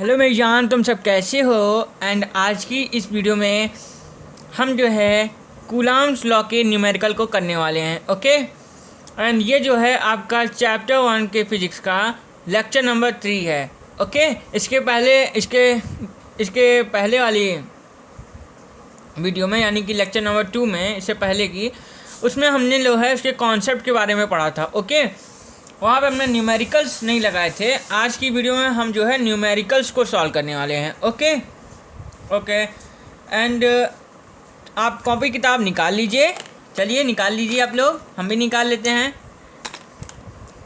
Hello मेरी जान, तुम सब कैसे हो। एंड आज की इस वीडियो में हम जो है कूलम्ब्स लॉ के न्यूमेरिकल को करने वाले हैं। ओके, एंड ये जो है आपका चैप्टर 1 के फिजिक्स का लेक्चर नंबर 3 है। ओके, इसके पहले वाली वीडियो में यानी कि लेक्चर नंबर 2 में, इससे पहले की उसमें हमने जो है उसके कॉन्सेप्ट के बारे में पढ़ा था। ओके, वहाँ पे हमने न्यूमेरिकल्स नहीं लगाए थे। आज की वीडियो में हम जो है न्यूमेरिकल्स को सॉल्व करने वाले हैं। ओके, एंड आप कॉपी किताब निकाल लीजिए। चलिए निकाल लीजिए आप लोग, हम भी निकाल लेते हैं।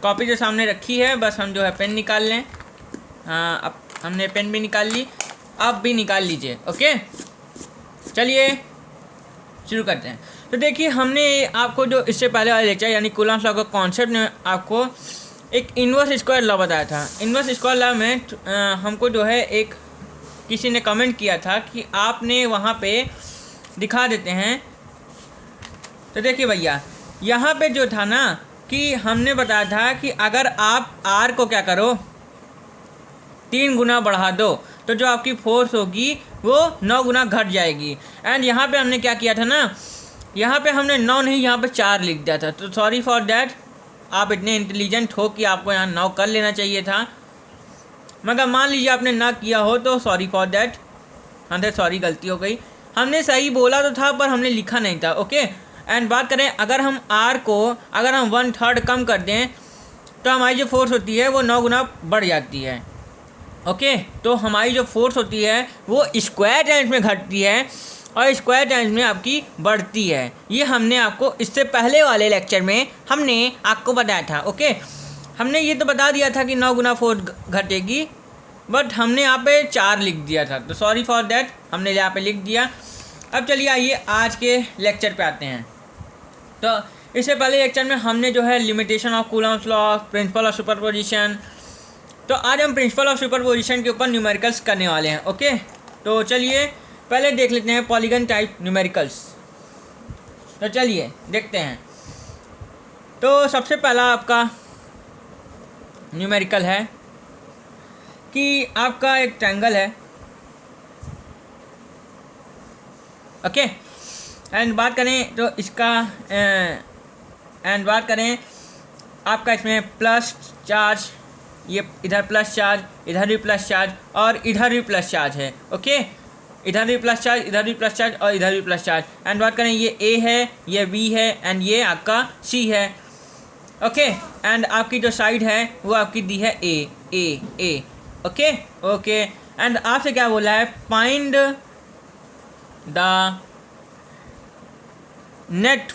कॉपी जो सामने रखी है, बस हम जो है पेन निकाल लें। हाँ, अब हमने पेन भी निकाल ली, आप भी निकाल लीजिए। ओके, चलिए शुरू करते हैं। तो देखिए, हमने आपको जो इससे पहले वाले लेक्चर यानी कूलम्ब्स लॉ का कॉन्सेप्ट में आपको एक इन्वर्स स्क्वायर लॉ बताया था। इन्वर्स स्क्वायर लॉ में हमको जो है एक किसी ने कमेंट किया था कि आपने वहाँ पे दिखा देते हैं। तो देखिए भैया, यहाँ पे जो था ना कि हमने बताया था कि अगर आप आर को क्या करो, 3 गुना बढ़ा दो तो जो आपकी फोर्स होगी वो 9 गुना घट जाएगी। एंड यहाँ पे हमने क्या किया था ना, यहाँ पे हमने 9 नहीं, यहाँ पे 4 लिख दिया था। तो सॉरी फॉर दैट, आप इतने इंटेलिजेंट हो कि आपको यहाँ 9 कर लेना चाहिए था, मगर मान लीजिए आपने ना किया हो तो सॉरी फॉर दैट, हमसे सॉरी, गलती हो गई। हमने सही बोला तो था पर हमने लिखा नहीं था। ओके, एंड बात करें, अगर हम आर को अगर हम 1/3 कम कर दें तो हमारी जो फोर्स होती है वो 9 गुना बढ़ जाती है। ओके, तो हमारी जो फोर्स होती है वो स्क्वायर टाइम्स में घटती है और स्क्वायर टाइम्स में आपकी बढ़ती है। ये हमने आपको इससे पहले वाले लेक्चर में हमने आपको बताया था। ओके, हमने ये तो बता दिया था कि 9 गुना फोर्स घटेगी, बट हमने यहाँ पे 4 लिख दिया था। तो सॉरी फॉर दैट, हमने यहाँ पे लिख दिया। अब चलिए आइए आज के लेक्चर पे आते हैं। तो इससे पहले लेक्चर में हमने जो है limitation of Coulomb's law, principle of superposition, तो आज हम प्रिंसिपल ऑफ सुपरपोजिशन के ऊपर न्यूमेरिकल्स करने वाले हैं। ओके, तो चलिए पहले देख लेते हैं पॉलीगन टाइप न्यूमेरिकल्स। तो चलिए देखते हैं। तो सबसे पहला आपका न्यूमेरिकल है कि आपका एक ट्रायंगल है। ओके, एंड बात करें तो इसका बात करें आपका इसमें प्लस चार्ज, ये इधर प्लस चार्ज, इधर भी प्लस चार्ज और इधर भी प्लस चार्ज है। ओके, इधर भी प्लस चार्ज, इधर भी प्लस चार्ज और इधर भी प्लस चार्ज। एंड बात करें, ये ए है, ये बी है एंड ये आपका सी है। ओके, एंड आपकी जो साइड है वो आपकी दी है ए। ओके, एंड आपसे क्या बोला है, find the net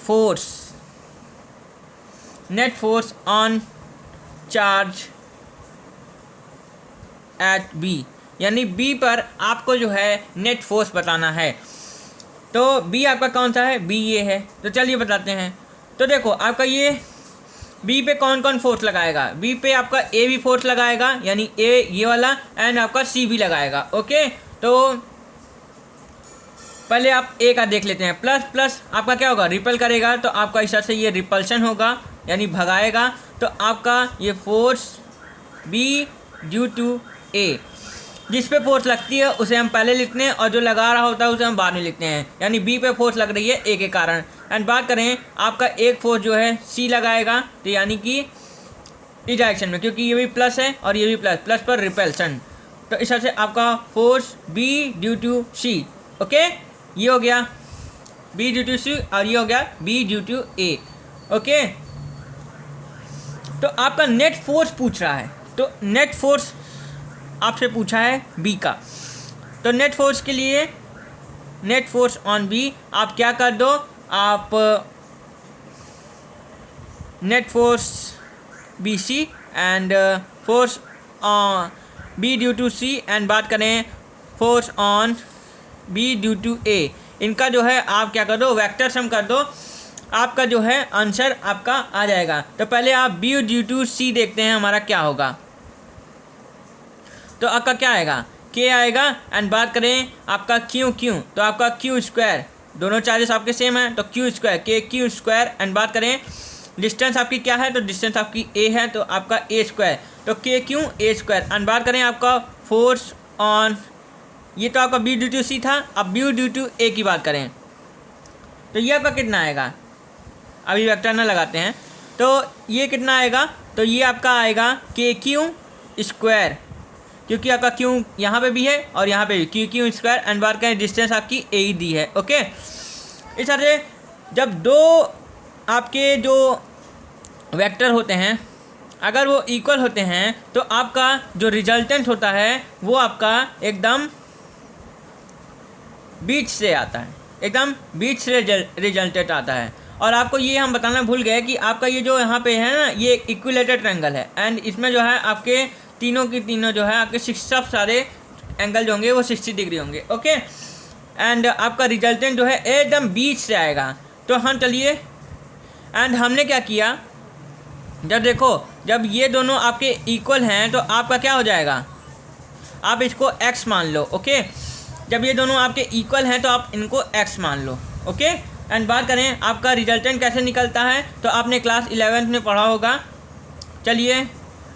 force on charge at B, यानी बी पर आपको जो है नेट फोर्स बताना है। तो बी आपका कौन सा है, बी ये है। तो चलिए बताते हैं। तो देखो, आपका ये बी पे कौन कौन फोर्स लगाएगा, बी पे आपका ए भी फोर्स लगाएगा, यानी ए ये वाला, एंड आपका सी भी लगाएगा। ओके, तो पहले आप ए का देख लेते हैं। प्लस प्लस आपका क्या होगा, रिपल करेगा, तो आपका इस तरह से ये रिपल्शन होगा, यानी भगाएगा। तो आपका ये फोर्स बी ड्यू टू ए, जिस पे फोर्स लगती है उसे हम पहले लिखते हैं और जो लगा रहा होता है उसे हम बाद में लिखते हैं। यानी बी पे फोर्स लग रही है ए के कारण। एंड बात करें, आपका एक फोर्स जो है सी लगाएगा, तो यानी कि इस डायरेक्शन में, क्योंकि ये भी प्लस है और ये भी प्लस पर रिपल्सन। तो इस तरह से आपका force B due to C. Okay, ये हो गया बी ड्यू टू सी और ये हो गया B due to A. Okay, तो आपका नेट फोर्स पूछ रहा है, तो नेट फोर्स आपसे पूछा है बी का। तो नेट फोर्स के लिए, नेट फोर्स ऑन बी, आप क्या कर दो, आप net force B C and force on B due to C, and बात करें force on B due to A, इनका जो है आप क्या कर दो, वेक्टर सम कर दो, आपका जो है आंसर आपका आ जाएगा। तो पहले आप बी ड्यू टू सी देखते हैं हमारा क्या होगा। तो आपका क्या आएगा, के आएगा। एंड बात करें आपका क्यू, तो आपका क्यू स्क्वायर, दोनों चार्जेस आपके सेम हैं, तो क्यू स्क्वायर, के क्यू स्क्वायर। एंड बात करें डिस्टेंस आपकी क्या है, तो डिस्टेंस आपकी ए है, तो आपका ए स्क्वायर, तो के क्यू ए स्क्वायर। एंड बात करें आपका फोर्स ऑन, ये तो आपका बी ड्यू टू सी था। अब बी ड्यू टू ए की बात करें तो ये आपका कितना आएगा, अभी वेक्टर ना लगाते हैं तो ये कितना आएगा, तो ये आपका आएगा के क्यू स्क्वायर, क्योंकि आपका क्यू यहाँ पे भी है और यहाँ पे भी क्यू स्क्वायर एंड बात करें डिस्टेंस आपकी ए ही दी है। ओके, इस तरह से जब दो आपके जो वेक्टर होते हैं अगर वो इक्वल होते हैं तो आपका जो रिजल्टेंट होता है वो आपका एकदम बीच से आता है, एकदम बीच से रिजल्टेंट आता है। और आपको ये हम बताना भूल गए कि आपका ये जो यहाँ पे है ना ये इक्विलेटरल ट्रायंगल है एंड इसमें जो है आपके तीनों की तीनों जो है आपके सब सारे एंगल जो होंगे वो 60 डिग्री होंगे। ओके, एंड आपका रिजल्टेंट जो है एकदम बीच से आएगा। तो हम चलिए एंड हमने क्या किया, जब देखो जब ये दोनों आपके इक्वल हैं तो आपका क्या हो जाएगा, आप इसको x मान लो। ओके, जब ये दोनों आपके इक्वल हैं तो आप इनको x मान लो। ओके, एंड बात करें आपका रिजल्टेंट कैसे निकलता है तो आपने क्लास 11th में पढ़ा होगा। चलिए,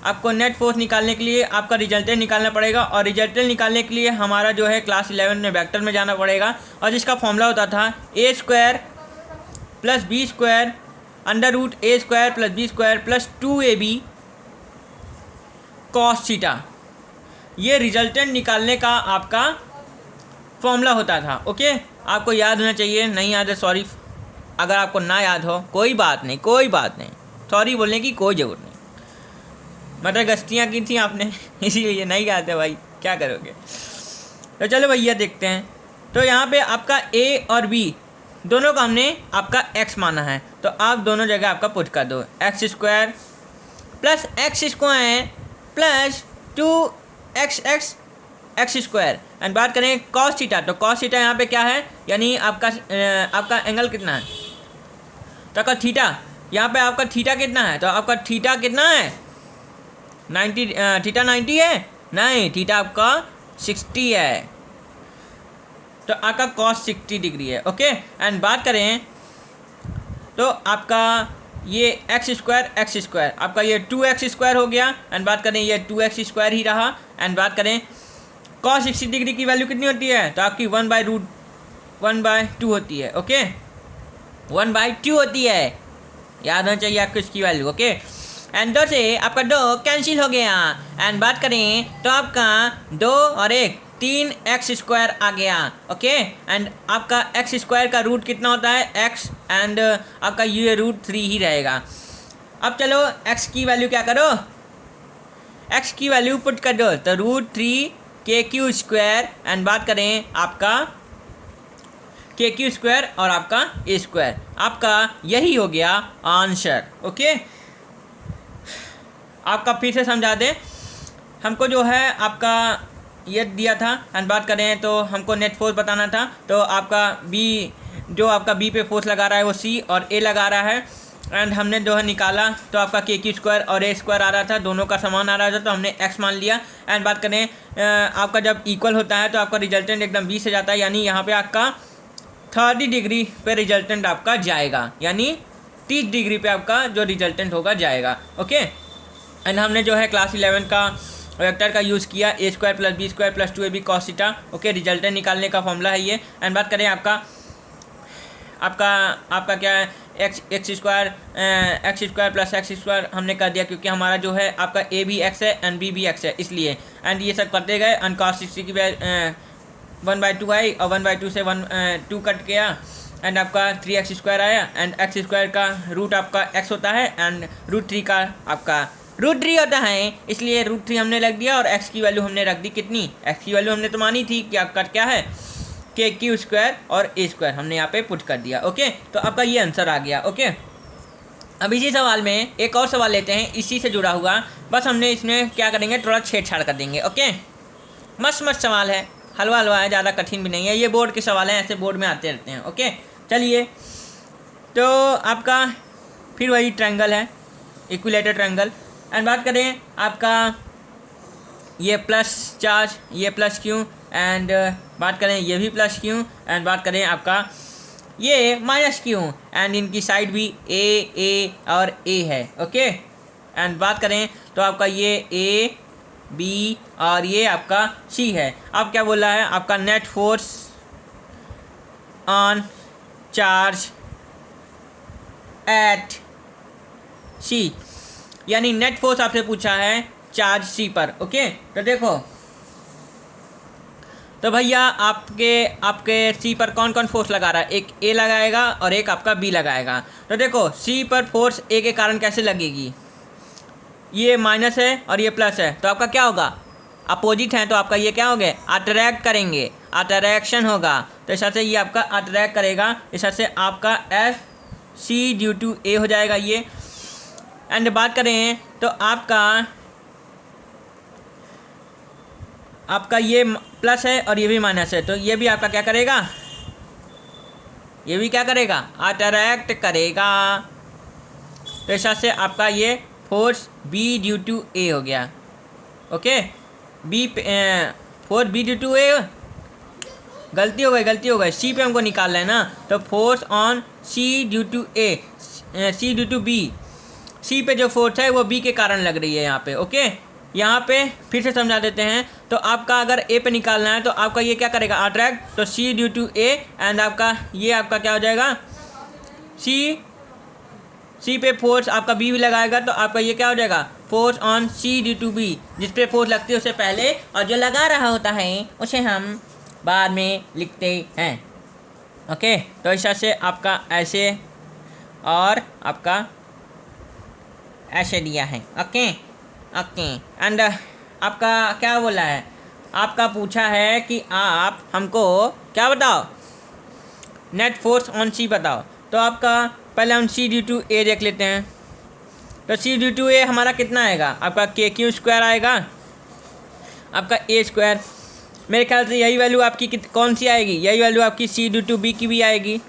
आपको नेट फोर्स निकालने के लिए आपका रिजल्टेंट निकालना पड़ेगा और रिजल्टेंट निकालने के लिए हमारा जो है क्लास 11 में वेक्टर में जाना पड़ेगा और जिसका फॉर्मूला होता था a square plus B square under root a square plus B square plus 2ab cos theta. ये रिजल्टेंट निकालने का आपका फॉर्मूला होता था। ओके, आपको याद होना चाहिए, नहीं याद है सॉरी, अगर आपको ना याद हो कोई बात नहीं, कोई बात नहीं, सॉरी बोलने की कोई ज़रूरत नहीं, मतलब गस्तियाँ की थी आपने इसीलिए नहीं याद है भाई, क्या करोगे। तो चलो भैया देखते हैं। तो यहाँ पे आपका a और b दोनों का हमने आपका x माना है तो आप दोनों जगह आपका पुट कर दो, x square plus x square plus 2x x square and बात करें कॉस थीटा तो कॉस थीटा यहाँ पे क्या है, यानी आपका एंगल कितना है, तो आपका थीटा यहाँ पे आपका थीटा कितना है, तो आपका थीटा कितना है 90, थीटा 90 है, नहीं थीटा आपका 60 है, तो आपका कॉस 60 डिग्री है। ओके, एंड बात करें तो आपका ये एक्स स्क्वायर आपका ये 2x स्क्वायर हो गया एंड बात करें ये 2x स्क्वायर ही रहा एंड बात करें कॉस 60 डिग्री की वैल्यू कितनी होती है, तो आपकी 1/2 होती है। ओके, 1/2 होती है, याद होना चाहिए आपको इसकी वैल्यू। ओके, एंड 2 से आपका 2 कैंसिल हो गया एंड बात करें तो आपका 2 और 1 3x स्क्वायर आ गया। ओके, एंड आपका x स्क्वायर का रूट कितना होता है x एंड आपका ये √3 ही रहेगा। अब चलो x की वैल्यू क्या करो, x की वैल्यू पुट कर दो तो √3 KQ स्क्वायर एंड बात करें आपका KQ स्क्वायर और आपका a स्क्वायर, आपका यही हो गया आंसर। ओके, आपका फिर से समझा दें, हमको जो है आपका ये दिया था एंड बात करें तो हमको नेट फोर्स बताना था, तो आपका बी जो आपका बी पे फोर्स लगा रहा है वो सी और ए लगा रहा है एंड हमने जो है निकाला तो आपका KQ स्क्वायर और a स्क्वायर आ रहा था, दोनों का समान आ रहा था तो हमने x मान लिया एंड बात करें आपका जब इक्वल होता है तो आपका रिजल्टेंट एकदम 20 से जाता है, यानी यहाँ पे आपका 30 डिग्री पे रिजल्टेंट आपका जाएगा, यानी 30 डिग्री पे आपका जो रिजल्टेंट होगा जाएगा। ओके, एंड हमने जो है क्लास 11 का वेक्टर का यूज़ किया a square plus B square plus 2ab cos theta. Okay, resultant निकालने का फॉर्मूला है ये एंड बात करें आपका क्या है x square plus x square हमने कर दिया क्योंकि हमारा जो है आपका a भी x है एंड b भी x है इसलिए, एंड ये सब करते गए एंड कॉस 60 की 1/2 आई और 1/2 से 2 कट गया एंड आपका 3x स्क्वायर आया एंड x स्क्वायर का रूट आपका x होता है एंड √3 का आपका √3 होता है, इसलिए √3 हमने रख दिया और x की वैल्यू हमने रख दी कितनी, x की वैल्यू हमने तो मानी थी कि आपका क्या है KQ स्क्वायर और a स्क्वायर हमने यहाँ पे पुट कर दिया। ओके, तो आपका ये आंसर आ गया। ओके, अब इसी सवाल में एक और सवाल लेते हैं इसी से जुड़ा हुआ, बस हमने इसमें क्या करेंगे थोड़ा छेड़छाड़ कर देंगे। ओके, मस्त सवाल है, हलवा है, ज़्यादा कठिन भी नहीं है, ये बोर्ड के सवाल हैं, ऐसे बोर्ड में आते रहते हैं। ओके, चलिए, तो आपका फिर वही ट्रायंगल है, इक्विलेटरल ट्रायंगल एंड बात करें आपका ये प्लस चार्ज ये प्लस क्यू एंड बात करें ये भी प्लस क्यू एंड बात करें आपका ये माइनस क्यू एंड इनकी साइड भी ए और ए है। ओके, एंड बात करें तो आपका ये ए बी और ये आपका सी है। अब क्या बोला है आपका net force on charge at C, यानी नेट फोर्स आपसे पूछा है चार्ज सी पर। ओके, तो देखो तो भैया आपके सी पर कौन कौन फोर्स लगा रहा है, एक ए लगाएगा और एक आपका बी लगाएगा। तो देखो सी पर फोर्स ए के कारण कैसे लगेगी, ये माइनस है और ये प्लस है, तो आपका क्या होगा, अपोजिट है, तो आपका ये क्या हो गया, अट्रैक्ट करेंगे, अट्रैक्शन होगा। तो इस से ये आपका अट्रैक्ट करेगा, इस से आपका F C due to A हो जाएगा ये। एंड बात करें तो आपका ये प्लस है और ये भी माइनस है, तो ये भी आपका क्या करेगा, ये भी क्या करेगा, अट्रैक्ट करेगा। तो इस से आपका ये force B due to A हो गया। Okay, B force B due to A, गलती हो गई, सी पे हमको निकालना है ना, तो force on C due to A, C due to B, C पे जो फोर्स है वो बी के कारण लग रही है यहाँ पे। ओके, यहाँ पे फिर से समझा देते हैं। तो आपका अगर ए पे निकालना है तो आपका ये क्या करेगा, अट्रैक्ट, तो C due to A and आपका ये आपका क्या हो जाएगा, सी पे फोर्स आपका बी भी लगाएगा, तो आपका ये क्या हो जाएगा, force on C due to B, जिस पे फोर्स लगती है उससे पहले और जो लगा रहा होता है उसे हम बाद में लिखते हैं। ओके, तो इस से आपका ऐसे और आपका ऐसे दिया है। ओके, एंड आपका क्या बोला है, आपका पूछा है कि आप हमको क्या बताओ, नेट फोर्स ऑन सी बताओ। तो आपका पहले हम सी ड्यू टू ए देख लेते हैं। तो सी ड्यू टू ए हमारा कितना आएगा, आपका के क्यू स्क्वायर आएगा, आपका ए स्क्वायर। मेरे ख्याल से यही वैल्यू आपकी कौन सी आएगी, यही वैल्यू आपकी सी ड्यू टू बी की भी आएगी।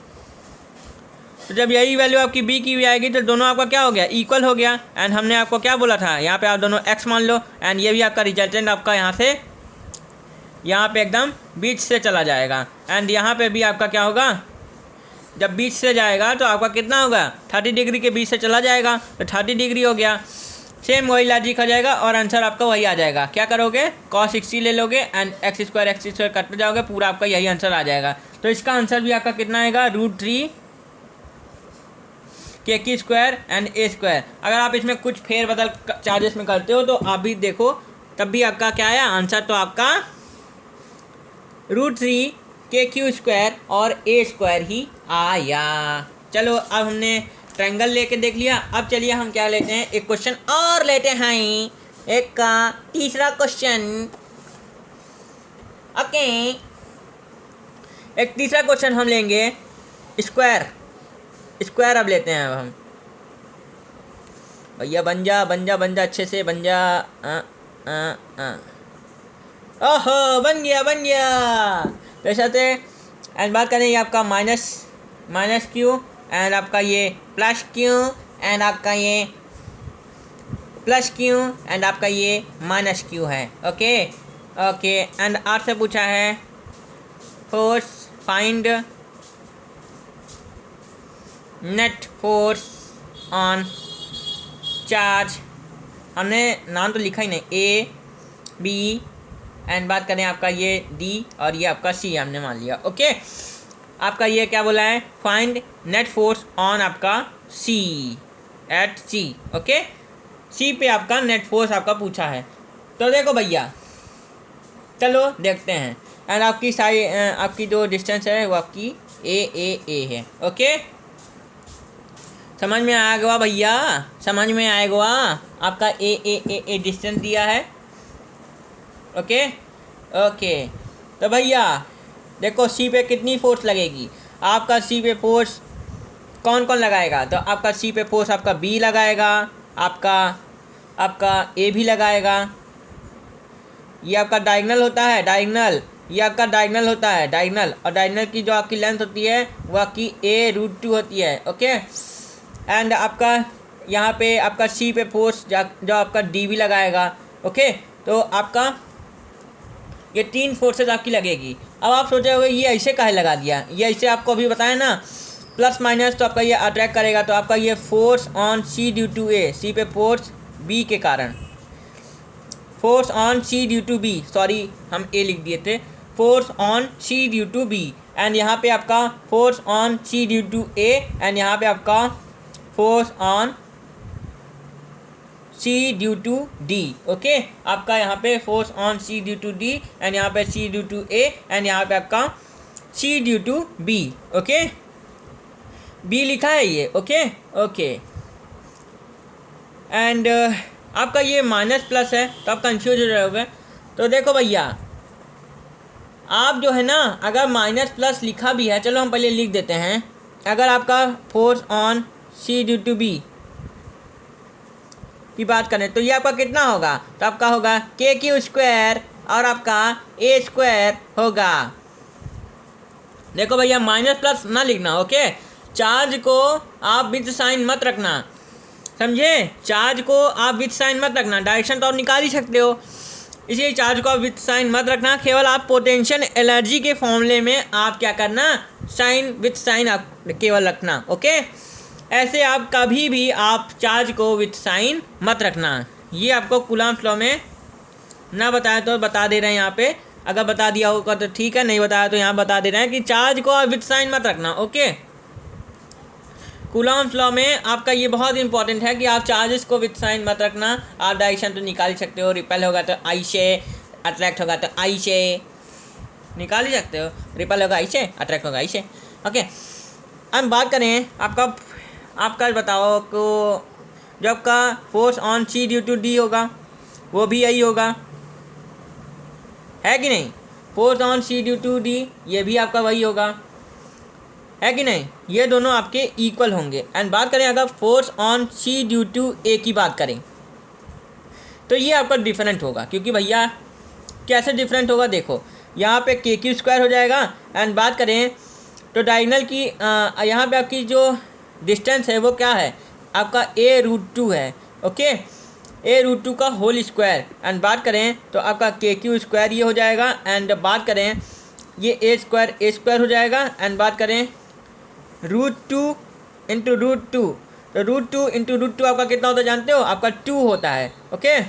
तो जब यही वैल्यू आपकी बी की भी आएगी तो दोनों आपका क्या हो गया, इक्वल हो गया। एंड हमने आपको क्या बोला था, यहाँ पे आप दोनों एक्स मान लो, एंड ये भी आपका रिजल्टेंट आपका यहाँ से यहाँ पे एकदम बीच से चला जाएगा। एंड यहाँ पे भी आपका क्या होगा, जब बीच से जाएगा तो आपका कितना होगा, 30 डिग्री के बीच से चला जाएगा, तो 30 डिग्री हो गया। सेम वही लॉजिक हो जाएगा और आंसर आपका वही आ जाएगा। क्या करोगे, cos 60 ले लोगे एंड एक्स स्क्वायर कटते जाओगे, पूरा आपका यही आंसर आ जाएगा। तो इसका आंसर भी आपका कितना आएगा, √3 के की स्क्वायर एंड ए स्क्वायर। अगर आप इसमें कुछ फेर बदल चार्जेस में करते हो तो आप भी देखो, तब भी आपका क्या आया आंसर, तो आपका √3 के क्यू स्क्वायर और ए स्क्वायर ही आया। चलो अब हमने ट्रायंगल लेके देख लिया। अब चलिए हम क्या लेते हैं, एक क्वेश्चन और लेते हैं, एक का तीसरा क्वेश्चन। ओके, एक तीसरा क्वेश्चन हम लेंगे, स्क्वायर अब लेते हैं। अब हम भैया बन जा अच्छे से बन जा। ओहो, बन गया। तो ऐसा एंड बात करें ये आपका माइनस क्यू एंड आपका ये प्लस क्यू एंड आपका ये प्लस क्यू एंड आपका ये माइनस क्यू है। ओके, एंड आपसे पूछा है force, find net force on charge. हमने नाम तो लिखा ही नहीं, ए बी एंड बात करें आपका ये डी और ये आपका सी हमने मान लिया। ओके, आपका ये क्या बोला है, फाइंड नेट फोर्स ऑन आपका सी एट सी। ओके, सी पे आपका नेट फोर्स आपका पूछा है। तो देखो भैया, चलो देखते हैं। एंड आपकी जो डिस्टेंस है वो आपकी ए है। ओके, समझ में आएगा भैया, समझ में आएगा। आपका ए डिस्टेंस दिया है। ओके, तो भैया देखो सी पे कितनी फोर्स लगेगी। आपका सी पे फोर्स कौन लगाएगा, तो आपका सी पे फोर्स आपका बी लगाएगा, आपका ए भी लगाएगा। ये आपका डायगोनल होता है, ये आपका डायगोनल होता है, और डायगोनल की जो आपकी लेंथ होती है वो आपकी a√2 होती है। ओके, एंड आपका यहाँ पे आपका सी पे फोर्स जो आपका डी भी लगाएगा। ओके, तो आपका ये 3 फोर्सेस आपकी लगेगी। अब आप सोचे होंगे ये ऐसे काहे लगा दिया, ये ऐसे आपको अभी बताया ना, प्लस माइनस, तो आपका ये अट्रैक्ट करेगा। तो आपका ये force on C due to A, C पे फोर्स बी के कारण, force on C due to B, sorry हम ए लिख दिए थे, force on C due to B, and यहाँ पे आपका force on C due to A, and यहाँ पे आपका force on C due to D. Okay, आपका यहाँ पे force on C due to D, and यहाँ पे C due to A, and यहाँ पे आपका C due to B. Okay, B लिखा है ये। ओके ओके, एंड आपका ये माइनस प्लस है तो आप कंफ्यूज हो जाओगे। तो देखो भैया, आप जो है ना, अगर माइनस प्लस लिखा भी है, चलो हम पहले लिख देते हैं। अगर आपका force on C due to B की बात करें तो ये आपका कितना होगा, तो आपका होगा के क्यू स्क्वायर और आपका ए स्क्वायर होगा। देखो भैया, माइनस प्लस ना लिखना। ओके, चार्ज को आप विथ साइन मत रखना, समझे? चार्ज को आप विथ साइन मत रखना, डायरेक्शन तो आप निकाल ही सकते हो, इसलिए चार्ज को आप विथ साइन मत रखना। केवल आप पोटेंशियल एनर्जी के फॉर्मूले में आप क्या करना, साइन विथ साइन आप केवल रखना। ओके, ऐसे आप कभी भी आप चार्ज को विथ साइन मत रखना। ये आपको कूलम्ब्स लॉ में ना बताया तो बता दे रहे हैं यहाँ पे, अगर बता दिया होगा तो ठीक है, नहीं बताया तो यहाँ बता दे रहे हैं कि चार्ज को आप विथ साइन मत रखना। ओके, कूलम्ब्स लॉ में आपका ये बहुत इंपॉर्टेंट है कि आप चार्जेस को विथ साइन मत रखना। आप डायरेक्शन तो निकाल ही सकते हो, रिपेल होगा तो आई से, अट्रैक्ट होगा तो आई से, निकाल ही सकते हो। रिपेल होगा आई से, अट्रैक्ट होगा आई से। ओके, अब बात करें आपका बताओ को जो आपका force on C due to D होगा वो भी यही होगा, है कि नहीं? Force on C due to D ये भी आपका वही होगा, है कि नहीं? ये दोनों आपके इक्वल होंगे। एंड बात करें अगर force on C due to A की बात करें तो ये आपका डिफरेंट होगा, क्योंकि भैया कैसे डिफरेंट होगा, देखो यहाँ पे के क्यू स्क्वायर हो जाएगा। एंड बात करें तो डायगोनल की यहाँ पे आपकी जो डिस्टेंस है वो क्या है, आपका ए रूट टू है। ओके, ए रूट टू का होल स्क्वायर। एंड बात करें तो आपका के क्यू स्क्वायर ये हो जाएगा। एंड बात करें ये ए स्क्वायर हो जाएगा। एंड बात करें root two into root two, तो root two into root two आपका कितना होता है जानते हो, आपका 2 होता है। ओके,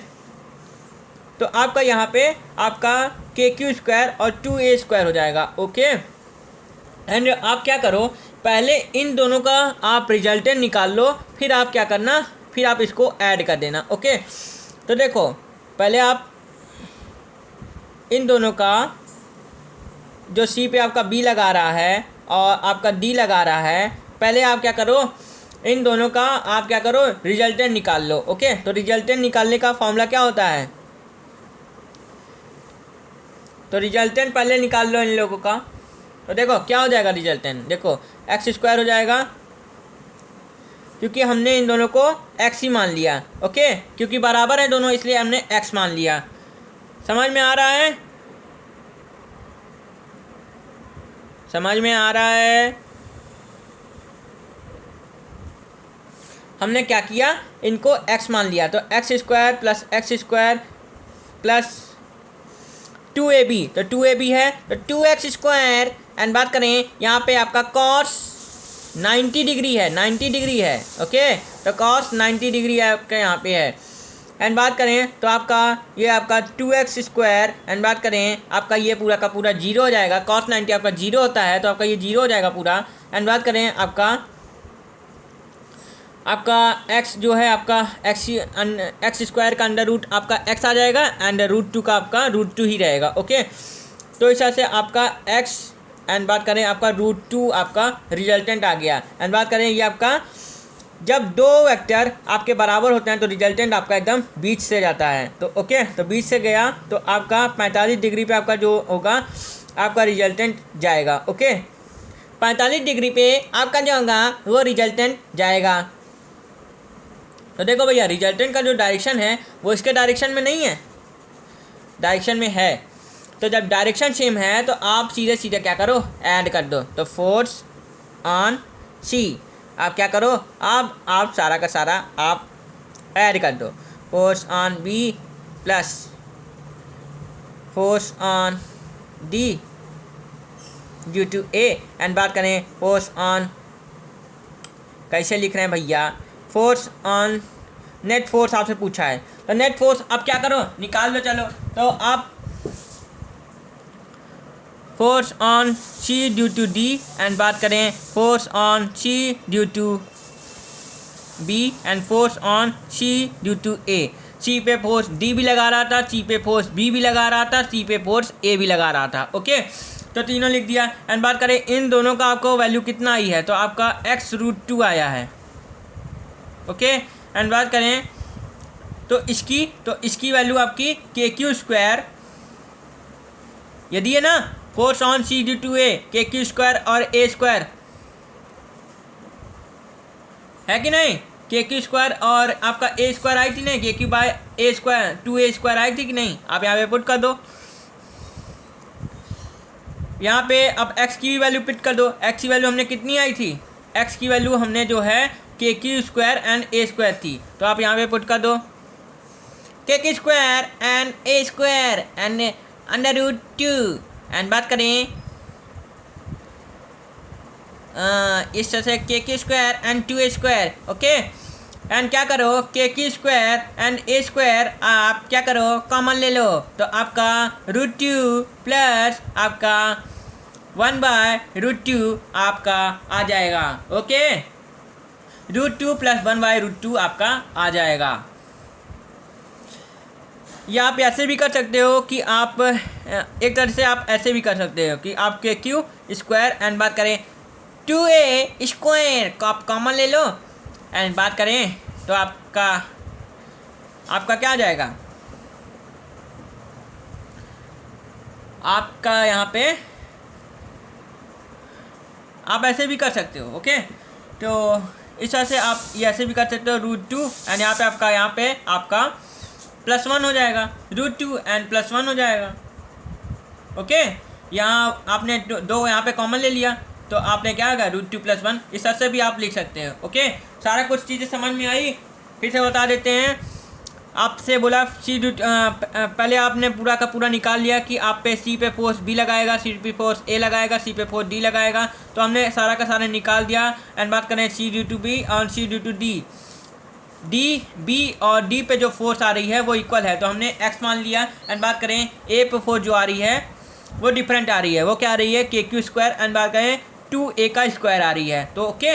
तो आपका यहाँ पे आपका के क्यू स्क्वायर और 2a स्क्वायर हो जाएगा। ओके, एंड आप क्या करो, पहले इन दोनों का आप रिजल्टेंट निकाल लो, फिर आप क्या करना, फिर आप इसको ऐड कर देना। ओके, तो देखो पहले आप इन दोनों का जो सी पे आपका बी लगा रहा है और आपका डी लगा रहा है, पहले आप क्या करो, इन दोनों का आप क्या करो, रिजल्टेंट निकाल लो। ओके, तो रिजल्टेंट निकालने का फॉर्मूला क्या होता है, तो रिजल्टेंट पहले निकाल लो इन लोगों का। तो देखो क्या हो जाएगा रिजल्टेंट, देखो एक्स स्क्वायर हो जाएगा, क्योंकि हमने इन दोनों को एक्स ही मान लिया। ओके, क्योंकि बराबर है दोनों इसलिए हमने एक्स मान लिया। समझ में आ रहा है, समझ में आ रहा है? हमने क्या किया, इनको x मान लिया, तो एक्स स्क्वायर प्लस 2ab, तो 2ab है तो 2x स्क्वायर। एंड बात करें यहाँ पे आपका cos 90 डिग्री है, 90 डिग्री है। ओके, तो cos 90 डिग्री आपका यहाँ पे है। एंड बात करें तो आपका ये आपका 2x स्क्वायर। एंड बात करें आपका ये पूरा का पूरा 0 हो जाएगा, cos 90 आपका 0 होता है तो आपका ये 0 हो जाएगा पूरा। एंड बात करें आपका x जो है आपका एक्स स्क्वायर का अंडर रूट आपका x आ जाएगा, एंड रूट 2 का आपका रूट 2 ही रहेगा। ओके, तो इस तरह से आपका x, एंड बात करें आपका रूट 2 आपका रिजल्टेंट आ गया। एंड बात करें ये आपका जब दो वेक्टर आपके बराबर होते हैं तो रिजल्टेंट आपका एकदम बीच से जाता है। तो ओके, तो बीच से गया तो आपका 45 डिग्री पे आपका जो होगा आपका रिजल्टेंट जाएगा। ओके, 45 डिग्री पे आपका जो होगा वो रिजल्टेंट जाएगा। तो देखो भैया, रिजल्टेंट का जो डायरेक्शन है वो इसके डायरेक्शन में नहीं है, डायरेक्शन में है। तो जब डायरेक्शन सेम है तो आप सीधे सीधे क्या करो, ऐड कर दो। तो फोर्स ऑन सी आप क्या करो, आप सारा का सारा आप ऐड कर दो। Force on B plus force on D due to A. And बात करें फोर्स ऑन, कैसे लिख रहे हैं भैया, फोर्स ऑन नेट फोर्स आपसे पूछा है तो नेट फोर्स अब क्या करो, निकाल लो। चलो तो आप force on C due to D and बात करें force on C due to B and force on C due to A. C पे फोर्स डी भी लगा रहा था, सी पे फोर्स बी भी लगा रहा था, सी पे फोर्स ए भी लगा रहा था। ओके, तो तीनों लिख दिया। एंड बात करें इन दोनों का आपको वैल्यू कितना आई है, तो आपका x√2 आया है। ओके, एंड बात करें तो इसकी वैल्यू आपकी KQ², यदि है ना force on C due to A KQ² और A² है कि नहीं, KQ² और आपका A² आई थी नहीं, KQ/A², 2A² आई थी कि नहीं, आप यहाँ पे पुट कर दो। यहाँ पे अब x की वैल्यू पुट कर दो। x की वैल्यू हमने कितनी आई थी, x की वैल्यू हमने जो है KQ² एंड A² थी, तो आप यहाँ पे पुट कर दो KQ² and A² and √2। And बात करें इस तरह से KQ² and 2A²। Okay, and क्या करो KQ² एंड A² आप क्या करो कॉमन ले लो, तो आपका √2 प्लस आपका 1/√2 आपका आ जाएगा। ओके, √2 प्लस 1/√2 आपका आ जाएगा। या आप ऐसे भी कर सकते हो कि आप एक तरह से आप ऐसे भी कर सकते हो कि आप KQ² एंड बात करें 2A² को आप कॉमन ले लो एंड बात करें तो आपका क्या आ जाएगा, आपका यहाँ पे आप ऐसे भी कर सकते हो। ओके, तो इस तरह से आप ये ऐसे भी कर सकते हो √2 एंड यहाँ पे आपका +1 हो जाएगा, √2 एंड +1 हो जाएगा। ओके, यहाँ आपने दो यहाँ पे कॉमन ले लिया तो आपने क्या होगा √2 + 1, इस तरह से भी आप लिख सकते हो। ओके, सारा कुछ चीज़ें समझ में आई, फिर से बता देते हैं। आपसे बोला पहले आपने पूरा का पूरा निकाल लिया कि आप पे सी पे फोर्स बी लगाएगा, सी पे फोर्स ए लगाएगा, सी पे फोर्स डी लगाएगा, तो हमने सारा का सारा निकाल दिया। एंड बात करें सी ड्यू टू बी और C due to D, B और डी पे जो फोर्स आ रही है वो इक्वल है, तो हमने एक्स मान लिया। एंड बात करें ए पे फोर्स जो आ रही है वो डिफरेंट आ रही है, वो क्या आ रही है KQ²। एंड बात करें 2A² आ रही है, तो ओके।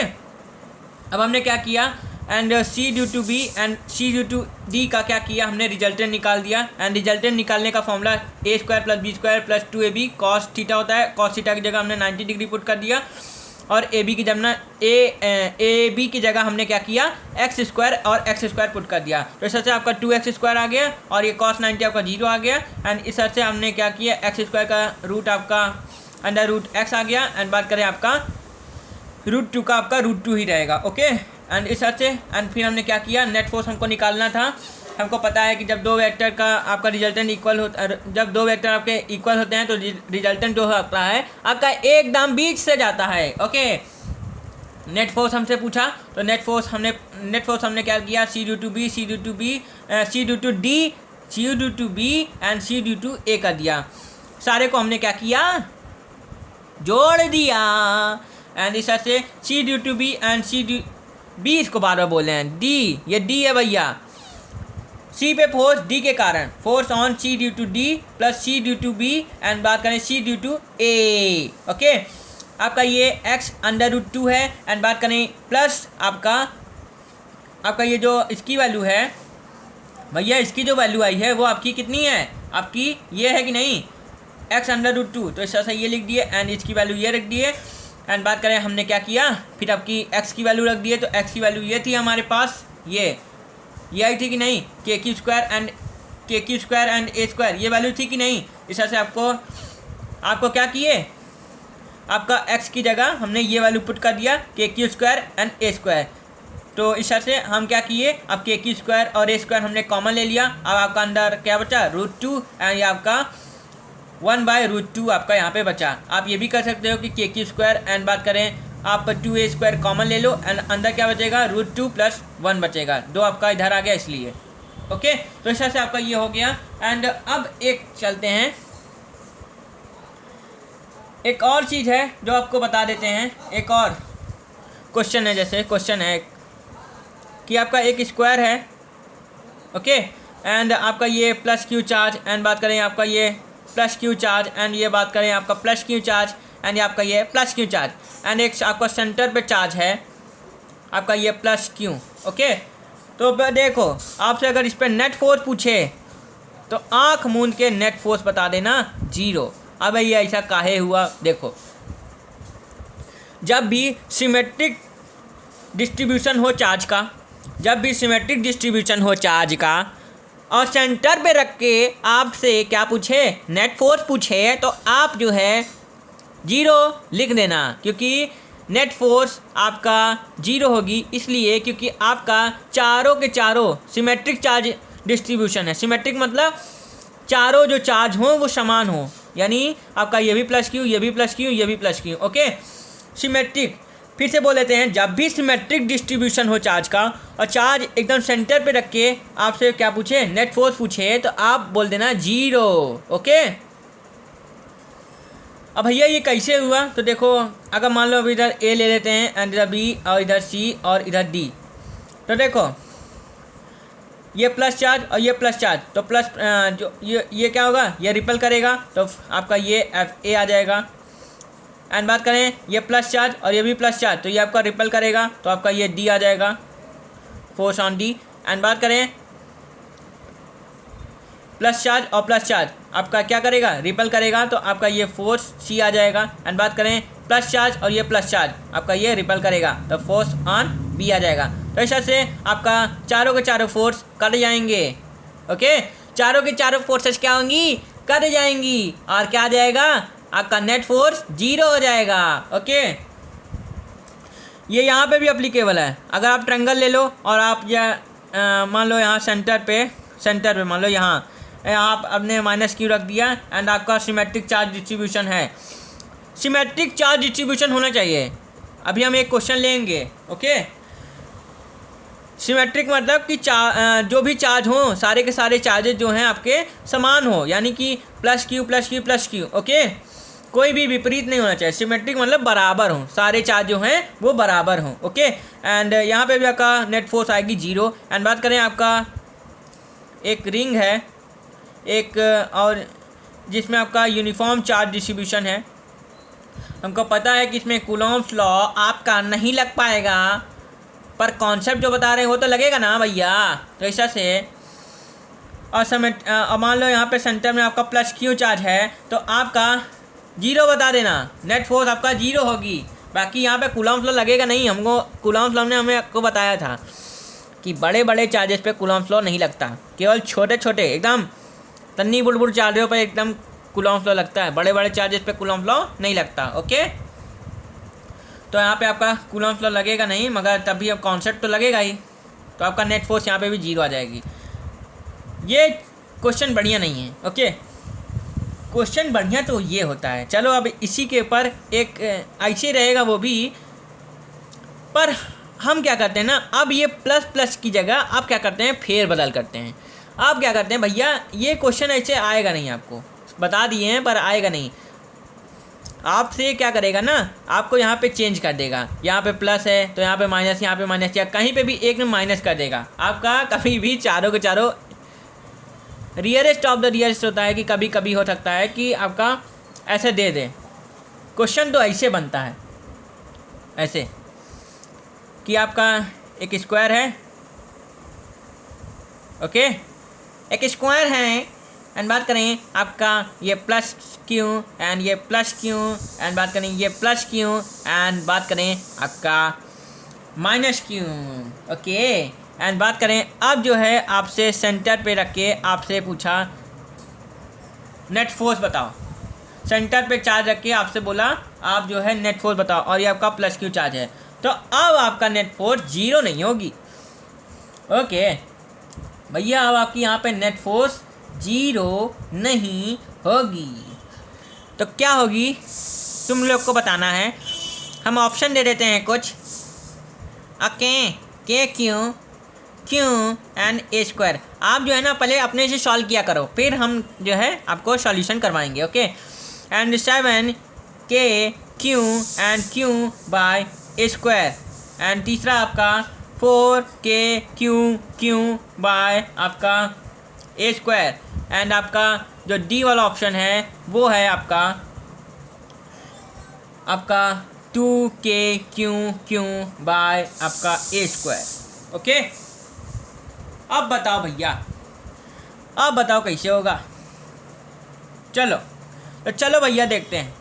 अब हमने क्या किया and C due to B and C due to D का क्या किया, हमने रिजल्टेंट निकाल दिया। एंड रिजल्टेंट निकालने का formula A² + B² + 2AB cos theta होता है। cos थीटा की जगह हमने 90 डिग्री पुट कर दिया और AB की जगह AB की जगह हमने क्या किया x² और x² पुट कर दिया, तो इस तरह से आपका 2x² आ गया और ये cos 90 आपका 0 आ गया। एंड इस तरह से हमने क्या किया x² का रूट आपका √x आ गया। एंड बात करें आपका √2 का आपका √2 ही रहेगा। ओके, एंड इस तरह से एंड फिर हमने क्या किया, नेट फोर्स हमको निकालना था। हमको पता है कि जब दो वेक्टर का आपका रिजल्टेंट इक्वल होता, जब दो वेक्टर आपके इक्वल होते हैं तो रिजल्टेंट जो होता है आपका एकदम बीच से जाता है। ओके, नेट फोर्स हमसे पूछा तो नेट फोर्स हमने क्या किया C due to B, C due to B, C due to D, C due to B and C due to A कर दिया। सारे को हमने क्या किया जोड़ दिया। एंड इस तरह से C due to B and C due B, इसको बार बार बोल रहे हैं डी, ये डी है भैया, सी पे फोर्स डी के कारण force on C due to D plus C due to B and बात करें C due to A. Okay, आपका ये x√2 है। एंड बात करें प्लस आपका ये जो इसकी वैल्यू है भैया, इसकी जो वैल्यू आई है वो आपकी कितनी है, आपकी ये है कि नहीं x√2, तो इस तरह से ये लिख दिए एंड इसकी वैल्यू ये रख दिए। एंड बात करें हमने क्या किया, फिर आपकी x की वैल्यू रख दिए, तो x की वैल्यू ये थी हमारे पास, ये आई थी कि नहीं KQ² एंड A², ये वैल्यू थी कि नहीं। इस तरह से आपको क्या किए, आपका x की जगह हमने ये वैल्यू पुट कर दिया KQ² एंड A², तो इस तरह से हम क्या किए, अब KQ² और A² हमने कॉमन ले लिया। अब आपका अंदर क्या बचा √2 एंड ये आपका 1/√2 आपका यहाँ पे बचा। आप ये भी कर सकते हो कि KQ² एंड बात करें आप 2A² कॉमन ले लो एंड अंदर क्या बचेगा √2 + 1 बचेगा, 2 आपका इधर आ गया इसलिए। ओके, तो इस तरह से आपका ये हो गया। एंड अब एक चलते हैं, एक और चीज़ है जो आपको बता देते हैं। एक और क्वेश्चन है, जैसे क्वेश्चन है कि आपका एक स्क्वायर है। ओके, एंड आपका ये प्लस क्यू चार्ज, एंड बात करें आपका ये प्लस क्यू चार्ज, एंड ये बात करें आपका प्लस क्यू चार्ज, एंड ये आपका ये प्लस क्यू चार्ज, एंड एक आपका सेंटर पे चार्ज है आपका ये प्लस क्यू। ओके, तो देखो आपसे अगर इस पर नेट फोर्स पूछे तो आंख मूंद के नेट फोर्स बता देना 0। अब ये ऐसा काहे हुआ, देखो जब भी सिमेट्रिक डिस्ट्रीब्यूशन हो चार्ज का, जब भी सिमेट्रिक डिस्ट्रीब्यूशन हो चार्ज का और सेंटर पे रख के आपसे क्या पूछे, नेट फोर्स पूछे, तो आप जो है 0 लिख देना, क्योंकि नेट फोर्स आपका 0 होगी, इसलिए क्योंकि आपका चारों के चारों सिमेट्रिक चार्ज डिस्ट्रीब्यूशन है। सिमेट्रिक मतलब चारों जो चार्ज हों वो समान हो, यानी आपका ये भी प्लस क्यू, ये भी प्लस क्यू, ये भी प्लस क्यू। ओके, सिमेट्रिक, फिर से बोल लेते हैं, जब भी सिमेट्रिक डिस्ट्रीब्यूशन हो चार्ज का और चार्ज एकदम सेंटर पे रख के आपसे क्या पूछे, नेट फोर्स पूछे, तो आप बोल देना 0। ओके, अब भैया ये कैसे हुआ, तो देखो अगर मान लो अभी इधर ए ले लेते हैं एंड इधर बी और इधर सी और इधर डी, तो देखो ये प्लस चार्ज और ये प्लस चार्ज, तो प्लस जो ये क्या होगा, ये रिपल करेगा, तो आपका ये एफ ए आ जाएगा। एंड बात करें ये प्लस चार्ज और ये भी प्लस चार्ज, तो ये आपका रिपल करेगा, तो आपका ये डी आ जाएगा, फोर्स ऑन डी। एंड बात करें प्लस चार्ज और प्लस चार्ज आपका क्या करेगा, रिपल करेगा, तो आपका ये फोर्स सी आ जाएगा। एंड बात करें प्लस चार्ज और ये प्लस चार्ज आपका ये रिपल करेगा, तो फोर्स ऑन बी आ जाएगा। तो इस तरह से आपका चारों के चारों फोर्स कट जाएंगे। ओके, चारों के चारों फोर्सेस क्या होंगी, कट जाएंगी, और क्या आ जाएगा, आपका नेट फोर्स 0 हो जाएगा। ओके, ये यहाँ पे भी अप्लीकेबल है। अगर आप ट्रायंगल ले लो और आप मान लो यहाँ सेंटर पे मान लो यहाँ आप अपने माइनस क्यू रख दिया, एंड आपका सिमेट्रिक चार्ज डिस्ट्रीब्यूशन है, सिमेट्रिक चार्ज डिस्ट्रीब्यूशन होना चाहिए। अभी हम एक क्वेश्चन लेंगे। ओके, सिमेट्रिक मतलब कि जो भी चार्ज हो, सारे के सारे चार्जेस जो हैं आपके समान हो, यानी कि plus Q plus Q plus Q. Okay, कोई भी विपरीत नहीं होना चाहिए। सिमेट्रिक मतलब बराबर हो, सारे चार्ज जो हैं वो बराबर हों। ओके, एंड यहाँ पे भी आपका नेट फोर्स आएगी 0। एंड बात करें आपका एक रिंग है एक और जिसमें आपका यूनिफॉर्म चार्ज डिस्ट्रीब्यूशन है। हमको पता है कि इसमें कूलॉम्स लॉ आपका नहीं लग पाएगा, पर कॉन्सेप्ट जो बता रहे हैं वो तो लगेगा ना भैया। तो ऐसा से और मान लो यहाँ पे सेंटर में आपका प्लस क्यू चार्ज है, तो आपका 0 बता देना, नेट फोर्स आपका 0 होगी। बाकी यहाँ पे कूलॉम्स लॉ लगेगा नहीं। हमको कूलॉम्स लॉ ने हमें आपको बताया था कि बड़े बड़े चार्जेस पे कूलॉम्स लॉ नहीं लगता, केवल छोटे छोटे एकदम तन्नी बुलबुल चार्जों पर एकदम कूलॉम्स लॉ लगता है, बड़े बड़े चार्जेस पे कूलॉम्स लॉ नहीं लगता। ओके, तो यहाँ पे आपका कूलॉम्स लॉ लगेगा नहीं, मगर तभी अब कॉन्सेप्ट तो लगेगा ही, तो आपका नेट फोर्स यहाँ पे भी 0 आ जाएगी। ये क्वेश्चन बढ़िया नहीं है। ओके, क्वेश्चन बढ़िया तो ये होता है। चलो अब इसी के ऊपर एक ऐसे रहेगा वो भी, पर हम क्या करते हैं ना, अब ये प्लस प्लस की जगह आप क्या करते हैं, फेर बदल करते हैं। आप क्या करते हैं भैया, ये क्वेश्चन ऐसे आएगा नहीं, आपको बता दिए हैं पर आएगा नहीं। आपसे क्या करेगा ना, आपको यहाँ पे चेंज कर देगा, यहाँ पे प्लस है तो यहाँ पे माइनस, यहाँ पे माइनस, या कहीं पे भी एक में माइनस कर देगा। आपका कभी भी चारों के चारों रियरेस्ट ऑफ द रियरेस्ट होता है कि कभी कभी हो सकता है कि आपका ऐसे दे दे। क्वेश्चन तो ऐसे बनता है, ऐसे कि आपका एक स्क्वायर है। ओके, एक स्क्वायर है, एंड बात करें आपका ये प्लस क्यू एंड ये प्लस क्यू, एंड बात करें ये प्लस क्यू, एंड बात करें आपका माइनस क्यू। ओके, एंड बात करें अब जो है आपसे सेंटर पे रख के आपसे पूछा नेट फोर्स बताओ, सेंटर पे चार्ज रख के आपसे बोला आप जो है नेट फोर्स बताओ, और ये आपका प्लस क्यू चार्ज है, तो अब आपका नेट फोर्स 0 नहीं होगी। ओके भैया, अब आपकी यहाँ पे नेट फोर्स 0 नहीं होगी, तो क्या होगी तुम लोग को बताना है। हम ऑप्शन दे देते हैं कुछ। ओके, के क्यू एंड ए स्क्वायर। आप जो है ना पहले अपने से सॉल्व किया करो, फिर हम जो है आपको सॉल्यूशन करवाएंगे। Okay, and 7 K Q and Q by A square, and तीसरा आपका 4 के क्यू बाय आपका ए स्क्वायर, एंड आपका जो डी वाला ऑप्शन है वो है आपका 2k बाय आपका ए स्क्वायर। ओके, अब बताओ भैया, अब बताओ कैसे होगा। चलो भैया देखते हैं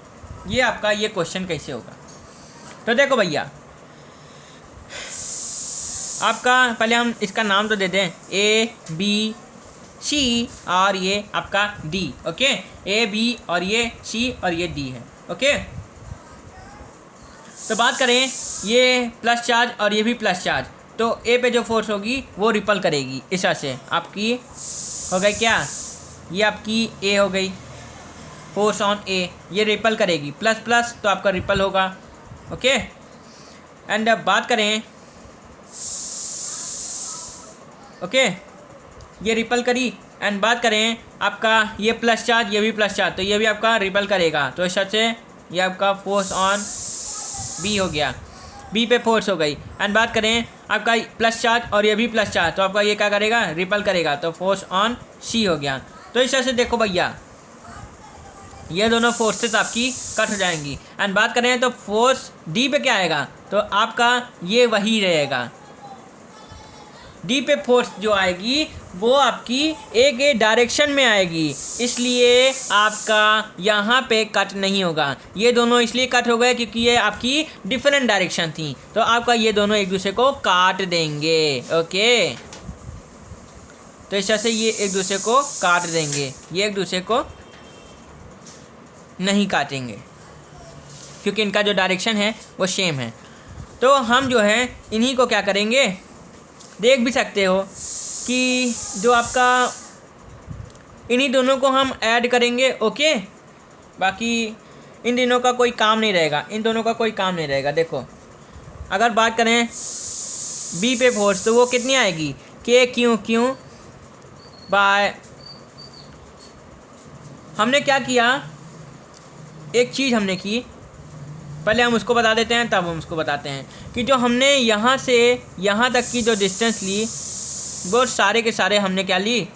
ये आपका ये क्वेश्चन कैसे होगा। तो देखो भैया, आपका पहले हम इसका नाम तो देते हैं ए बी सी और ये आपका डी। ओके, ए बी और ये सी और ये डी है। ओके, तो बात करें ये प्लस चार्ज और ये भी प्लस चार्ज, तो ए पे जो फोर्स होगी वो रिपल करेगी। इस तरह से आपकी हो गई क्या, ये आपकी ए हो गई, फोर्स ऑन ए, ये रिपल करेगी, प्लस प्लस तो आपका रिपल होगा। ओके, एंड अब बात करें, ओके ये रिपल करी, एंड बात करें आपका ये प्लस चार्ज, ये भी प्लस चार्ज, तो ये भी आपका रिपल करेगा। तो इस तरह से ये आपका फोर्स ऑन बी हो गया, बी पे फोर्स हो गई। एंड बात करें आपका प्लस चार्ज और ये भी प्लस चार्ज, तो आपका ये क्या करेगा, रिपल करेगा, तो फोर्स ऑन सी हो गया। तो इस तरह से देखो भैया, ये दोनों फोर्सेस आपकी कट हो जाएंगी। एंड बात करें तो फोर्स डी पे क्या आएगा, तो आपका ये वही रहेगा, डी पे फोर्स जो आएगी वो आपकी एक डायरेक्शन में आएगी, इसलिए आपका यहाँ पे कट नहीं होगा। ये दोनों इसलिए कट हो गए क्योंकि ये आपकी डिफरेंट डायरेक्शन थी, तो आपका ये दोनों एक दूसरे को काट देंगे। ओके, तो इस तरह से ये एक दूसरे को काट देंगे, ये एक दूसरे को नहीं काटेंगे क्योंकि इनका जो डायरेक्शन है वो सेम है। तो हम जो है इन्हीं को क्या करेंगे, देख भी सकते हो कि जो आपका इन्हीं दोनों को हम ऐड करेंगे। ओके, बाकी इन दोनों का कोई काम नहीं रहेगा, इन दोनों का कोई काम नहीं रहेगा। देखो, अगर बात करें बी पे फोर्स, तो वो कितनी आएगी, के क्यू बाय, हमने क्या किया, एक चीज़ हमने की, पहले हम उसको बता देते हैं तब हम उसको बताते हैं कि जो हमने यहाँ से यहाँ तक की जो डिस्टेंस ली वो सारे के सारे हमने क्या ली,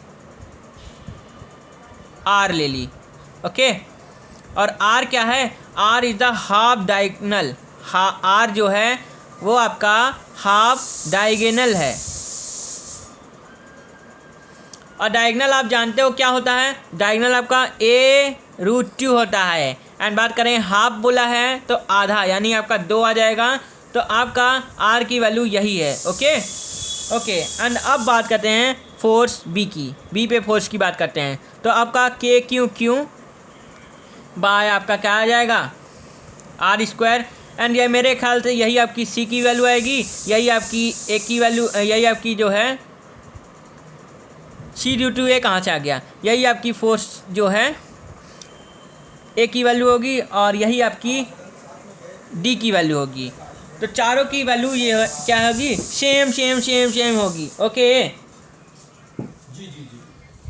आर ले ली। ओके, और आर क्या है, R is the half diagonal, R जो है वो आपका हाफ डायगोनल है, और डायगोनल आप जानते हो क्या होता है, डायगोनल आपका a√2 होता है। एंड बात करें हाफ बोला है तो आधा, यानी आपका 2 आ जाएगा, तो आपका आर की वैल्यू यही है। ओके, एंड अब बात करते हैं फोर्स बी की, बी पे फोर्स की बात करते हैं, तो आपका के क्यू बाय आपका क्या आ जाएगा, आर स्क्वायर, एंड ये मेरे ख्याल से यही आपकी सी की वैल्यू आएगी, यही आपकी ए की वैल्यू, यही आपकी जो है C/2 कहाँ से आ गया, यही आपकी फोर्स जो है ए की वैल्यू होगी, और यही आपकी डी की वैल्यू होगी। तो चारों की वैल्यू ये क्या होगी, सेम होगी। ओके,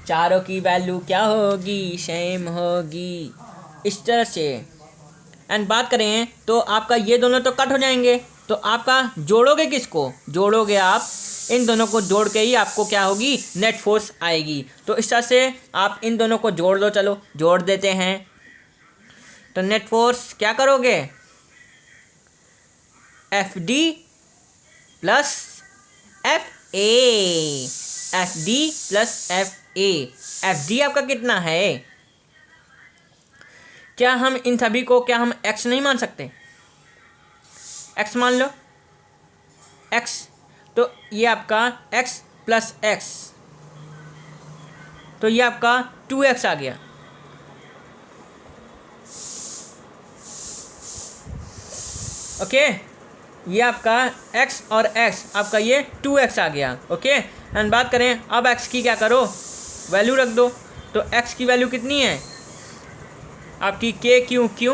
चारों की वैल्यू क्या होगी, सेम होगी, इस तरह से। एंड बात करें तो आपका ये दोनों तो कट हो जाएंगे, तो आपका जोड़ोगे किसको, जोड़ोगे आप इन दोनों को, जोड़ के ही आपको क्या होगी, नेट फोर्स आएगी। तो इस तरह से आप इन दोनों को जोड़ दो, चलो जोड़ देते हैं, तो नेट फोर्स क्या करोगे, FD plus FA, FD plus FA, FD आपका कितना है, क्या हम इन सभी को, क्या हम x नहीं मान सकते, x मान लो, x, तो ये आपका x प्लस x, तो ये आपका 2x आ गया। ओके, ये आपका x और x, आपका ये 2x आ गया। ओके, एंड बात करें अब x की क्या करो, वैल्यू रख दो, तो x की वैल्यू कितनी है आपकी, के क्यू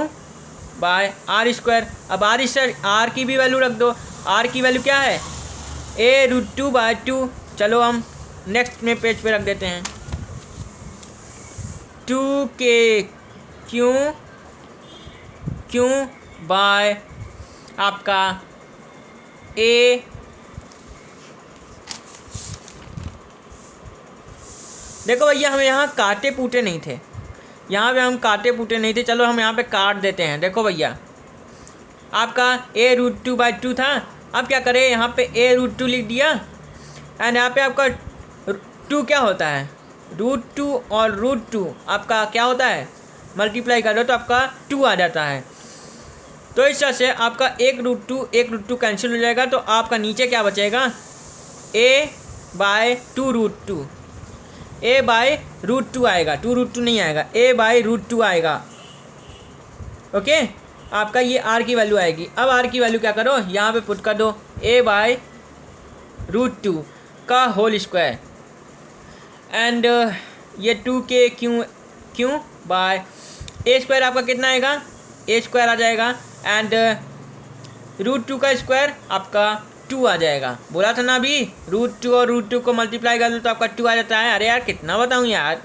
बाय आर स्क्वायर। अब आर की भी वैल्यू रख दो, आर की वैल्यू क्या है, a√2/2। चलो हम नेक्स्ट में पेज पे रख देते हैं, 2k क्यू बाय आपका देखो भैया हमें यहाँ काटे पूटे नहीं थे, यहाँ पे हम काटे पूटे नहीं थे, चलो हम यहाँ पे काट देते हैं। देखो भैया आपका a√2/2 था, अब क्या करें यहाँ पे a√2 लिख दिया एंड यहाँ पे आपका 2 क्या होता है, √2 और √2 आपका क्या होता है, मल्टीप्लाई कर दो तो आपका 2 आ जाता है। तो इस तरह से आपका 1√2 कैंसिल हो जाएगा, तो आपका नीचे क्या बचेगा, a/2√2, a/√2 आएगा, 2√2 नहीं आएगा, a/√2 आएगा। ओके आपका ये r की वैल्यू आएगी। अब r की वैल्यू क्या करो, यहाँ पे पुट कर दो a/√2 का होल स्क्वायर एंड ये 2k क्यों बाय a स्क्वायर आपका कितना आएगा, a स्क्वायर आ जाएगा एंड √2 का स्क्वायर आपका 2 आ जाएगा। बोला था ना अभी √2 और √2 को मल्टीप्लाई कर दो तो आपका 2 आ जाता है। अरे यार कितना बताऊँ यार।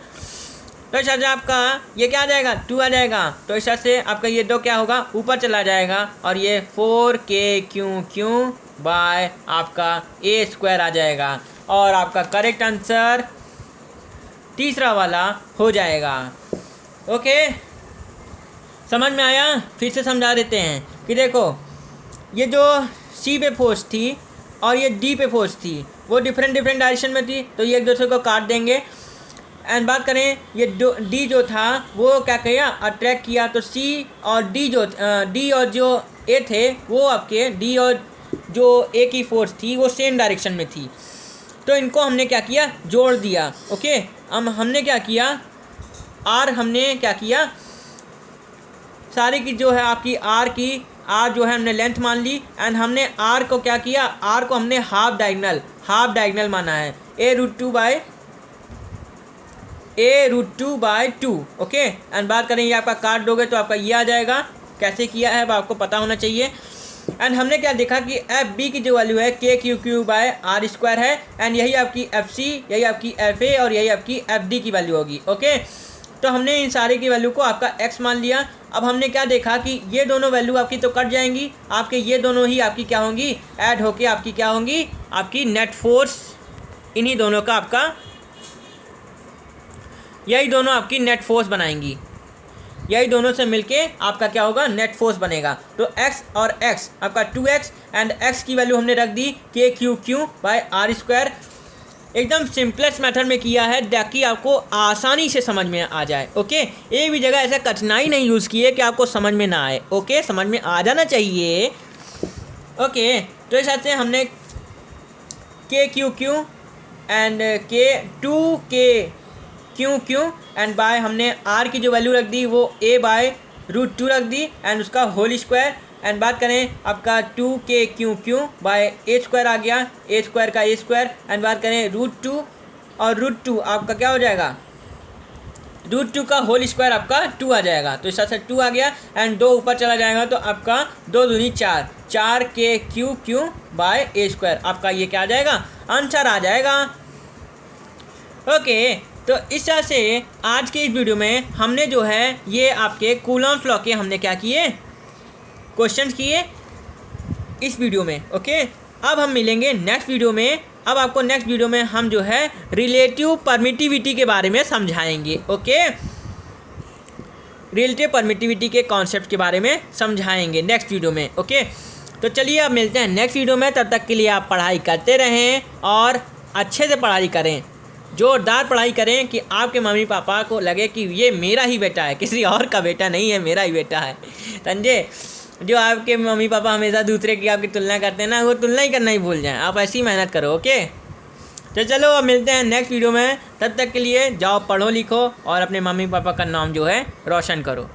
तो इस तरह से आपका ये क्या आ जाएगा, 2 आ जाएगा। तो इस तरह से आपका ये 2 क्या होगा, ऊपर चला जाएगा और ये 4k बाय आपका a स्क्वायर आ जाएगा और आपका करेक्ट आंसर तीसरा वाला हो जाएगा। ओके समझ में आया, फिर से समझा देते हैं कि देखो ये जो C पे फोर्स थी और ये D पे फोर्स थी वो डिफरेंट डायरेक्शन में थी, तो ये एक दूसरे को काट देंगे। एंड बात करें ये D जो था वो क्या किया, अट्रैक्ट किया, तो C और D और जो A थे वो आपके D और जो A की फोर्स थी वो सेम डायरेक्शन में थी, तो इनको हमने क्या किया, जोड़ दिया। ओके अब हमने क्या किया, हमने क्या किया, सारी की जो है आपकी R जो है हमने लेंथ मान ली एंड हमने R को क्या किया, R को हमने हाफ डायगनल माना है, a√2/2। ओके एंड बात करें ये आपका काट दोगे तो आपका ये आ जाएगा। कैसे किया है अब आपको पता होना चाहिए। एंड हमने क्या देखा कि FB की जो वैल्यू है k/r² है एंड यही आपकी FC, यही आपकी FA और यही आपकी FD की वैल्यू होगी। ओके तो हमने इन सारे की वैल्यू को आपका x मान लिया। अब हमने क्या देखा कि ये दोनों वैल्यू आपकी तो कट जाएंगी, आपके ये दोनों ही आपकी क्या होंगी, ऐड होके आपकी क्या होंगी, आपकी नेट फोर्स, इन्हीं दोनों का आपका यही दोनों आपकी नेट फोर्स बनाएंगी, यही दोनों से मिलके आपका क्या होगा, नेट फोर्स बनेगा। तो x और x आपका 2x एंड x की वैल्यू हमने रख दी k/r²। एकदम सिंपलेस्ट मेथड में किया है ताकि आपको आसानी से समझ में आ जाए। ओके एक भी जगह ऐसा कठिनाई नहीं यूज़ की है कि आपको समझ में ना आए। ओके समझ में आ जाना चाहिए। ओके तो इस से हमने k/q and k and by हमने r की जो वैल्यू रख दी वो a/√2 रख दी एंड उसका होल स्क्वायर। एंड बात करें आपका 2k बाय a स्क्वायर आ गया, a स्क्वायर का a स्क्वायर। एंड बात करें √2 और √2 आपका क्या हो जाएगा, √2 का होल स्क्वायर आपका 2 आ जाएगा। तो इस तरह से 2 आ गया एंड 2 ऊपर चला जाएगा तो आपका 2 दूनी 4k बाय a स्क्वायर आपका ये क्या आ जाएगा, आंसर आ जाएगा। ओके तो इस तरह से आज के इस वीडियो में हमने जो है ये आपके कूलॉम्स लॉ के हमने क्या किए, क्वेश्चंस किए इस वीडियो में। ओके अब हम मिलेंगे नेक्स्ट वीडियो में। अब आपको नेक्स्ट वीडियो में हम जो है रिलेटिव परमिटिविटी के बारे में समझाएंगे। ओके रिलेटिव परमिटिविटी के कॉन्सेप्ट के बारे में समझाएंगे नेक्स्ट वीडियो में। ओके तो चलिए अब मिलते हैं नेक्स्ट वीडियो में। तब तक के लिए आप पढ़ाई करते रहें और अच्छे से पढ़ाई करें, जोरदार पढ़ाई करें कि आपके मम्मी पापा को लगे कि ये मेरा ही बेटा है, किसी और का बेटा नहीं है, मेरा ही बेटा है। समझे, जो आपके मम्मी पापा हमेशा दूसरे की आपकी तुलना करते हैं ना, वो तुलना ही करना ही भूल जाएं। आप ऐसी मेहनत करो। ओके तो चलो अब मिलते हैं नेक्स्ट वीडियो में। तब तक के लिए जाओ पढ़ो लिखो और अपने मम्मी पापा का नाम जो है रोशन करो।